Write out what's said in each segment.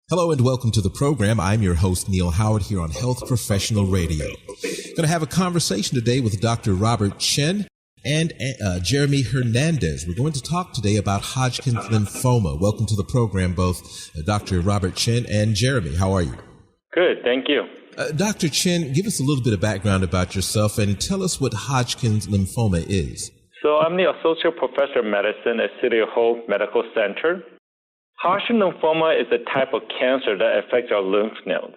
Hello and welcome to the program. I'm your host, Neil Howard, here on Health Professional Radio. Going to have a conversation today with Dr. Robert Chen and Jeremy Hernandez. We're going to talk today about Hodgkin lymphoma. Welcome to the program, both Dr. Robert Chen and Jeremy. How are you? Good, thank you. Dr. Chen, give us a little bit of background about yourself and tell us what Hodgkin's lymphoma is. So I'm the Associate Professor of Medicine at City of Hope Medical Center. Hodgkin lymphoma is a type of cancer that affects our lymph nodes.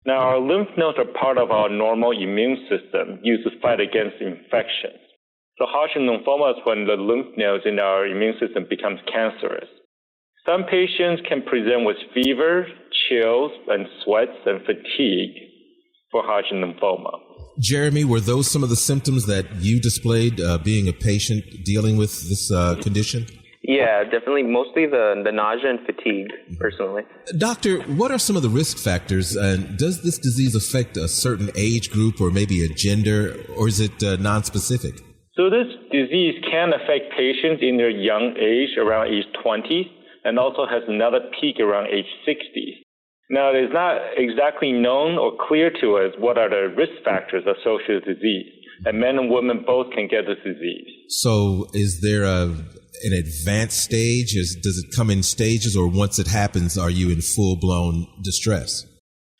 Now, our lymph nodes are part of our normal immune system used to fight against infections. So Hodgkin lymphoma is when the lymph nodes in our immune system becomes cancerous. Some patients can present with fever, chills, and sweats and fatigue for Hodgkin lymphoma. Jeremy, were those some of the symptoms that you displayed being a patient dealing with this condition? Yeah, definitely. Mostly the nausea and fatigue, personally. Doctor, what are some of the risk factors? Does this disease affect a certain age group or maybe a gender, or is it nonspecific? So this disease can affect patients in their young age, around age 20, and also has another peak around age 60. Now, it is not exactly known or clear to us what are the risk factors associated with disease, and men and women both can get this disease. So is there an advanced stage? Does it come in stages, or once it happens, are you in full-blown distress?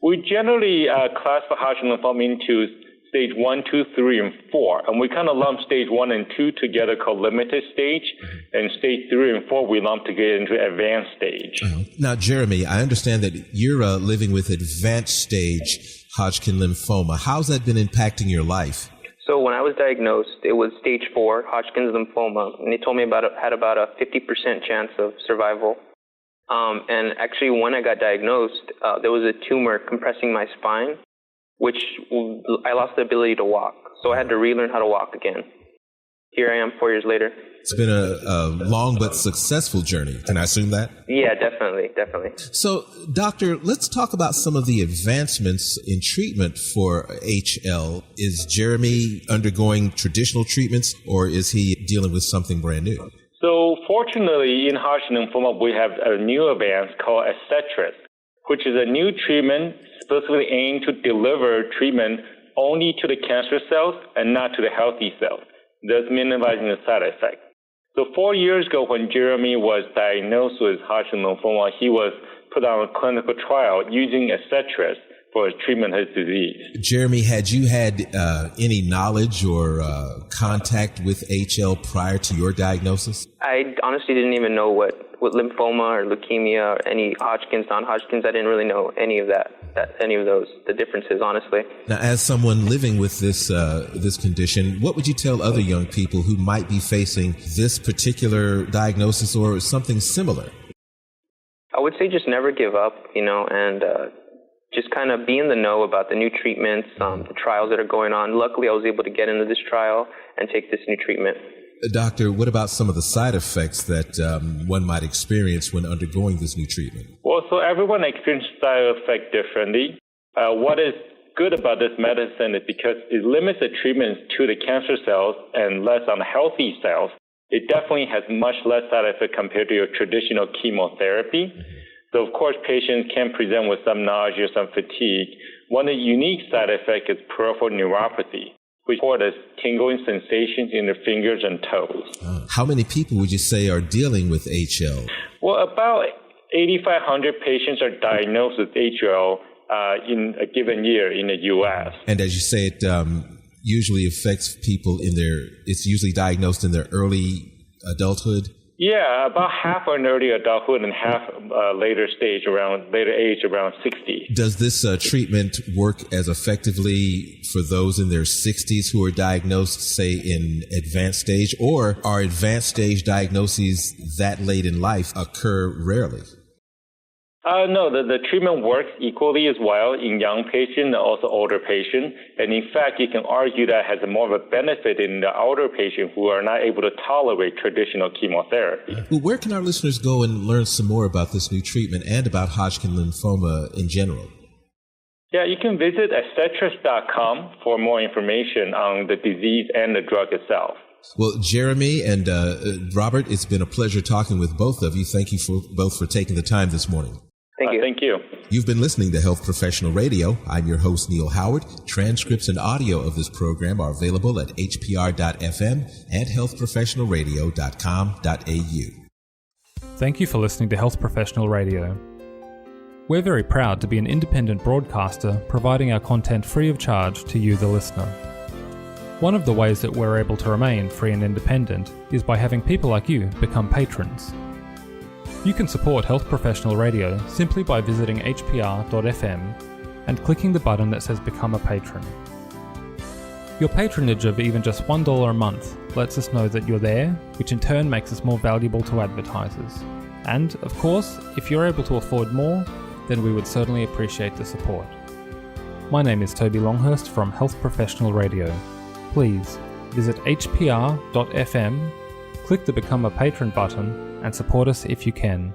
We generally classify Hodgkin lymphoma into stage 1, 2, 3, and 4. And we kind of lump stage 1 and 2 together called limited stage. And stage 3 and 4 we lump together into advanced stage. Now, Jeremy, I understand that you're living with advanced stage Hodgkin lymphoma. How's that been impacting your life? So when I was diagnosed, it was stage 4, Hodgkin's lymphoma, and they told me had about a 50% chance of survival. And actually, when I got diagnosed, there was a tumor compressing my spine, which I lost the ability to walk. So I had to relearn how to walk again. Here I am 4 years later. It's been a long but successful journey. Can I assume that? Yeah, definitely. So, doctor, let's talk about some of the advancements in treatment for HL. Is Jeremy undergoing traditional treatments, or is he dealing with something brand new? So, fortunately, in Hodgkin lymphoma, we have a new advance called Adcetris, which is a new treatment specifically aimed to deliver treatment only to the cancer cells and not to the healthy cells, thus minimizing the side effects. So 4 years ago, when Jeremy was diagnosed with Hodgkin lymphoma, he was put on a clinical trial using Adcetris for his treatment of his disease. Jeremy, had you had any knowledge or contact with HL prior to your diagnosis? I honestly didn't even know what lymphoma or leukemia or any Hodgkin's, non-Hodgkin's. I didn't really know any of the differences, honestly. Now, as someone living with this condition, what would you tell other young people who might be facing this particular diagnosis or something similar? I would say just never give up, and just kind of be in the know about the new treatments, the trials that are going on. Luckily, I was able to get into this trial and take this new treatment. Doctor, what about some of the side effects that one might experience when undergoing this new treatment? Well, so everyone experiences side effects differently. What is good about this medicine is because it limits the treatments to the cancer cells and less on the healthy cells. It definitely has much less side effects compared to your traditional chemotherapy. So, of course, patients can present with some nausea, some fatigue. One of the unique side effects is peripheral neuropathy, which causes tingling sensations in the fingers and toes. How many people would you say are dealing with HL? Well, about 8,500 patients are diagnosed with HL in a given year in the U.S. And as you say, it usually affects people it's usually diagnosed in their early adulthood? Yeah, about half are in early adulthood and half later age, around 60. Does this treatment work as effectively for those in their 60s who are diagnosed, say, in advanced stage, or are advanced stage diagnoses that late in life occur rarely? No, the treatment works equally as well in young patients and also older patients. And in fact, you can argue that has more of a benefit in the older patients who are not able to tolerate traditional chemotherapy. Well, where can our listeners go and learn some more about this new treatment and about Hodgkin lymphoma in general? Yeah, you can visit Adcetris.com for more information on the disease and the drug itself. Well, Jeremy and Robert, it's been a pleasure talking with both of you. Thank you both for taking the time this morning. Thank you. Thank you. You've been listening to Health Professional Radio. I'm your host, Neil Howard. Transcripts and audio of this program are available at hpr.fm and healthprofessionalradio.com.au. Thank you for listening to Health Professional Radio. We're very proud to be an independent broadcaster providing our content free of charge to you, the listener. One of the ways that we're able to remain free and independent is by having people like you become patrons. You can support Health Professional Radio simply by visiting hpr.fm and clicking the button that says Become a Patron. Your patronage of even just $1 a month lets us know that you're there, which in turn makes us more valuable to advertisers. And, of course, if you're able to afford more, then we would certainly appreciate the support. My name is Toby Longhurst from Health Professional Radio. Please visit hpr.fm, click the Become a Patron button, and support us if you can.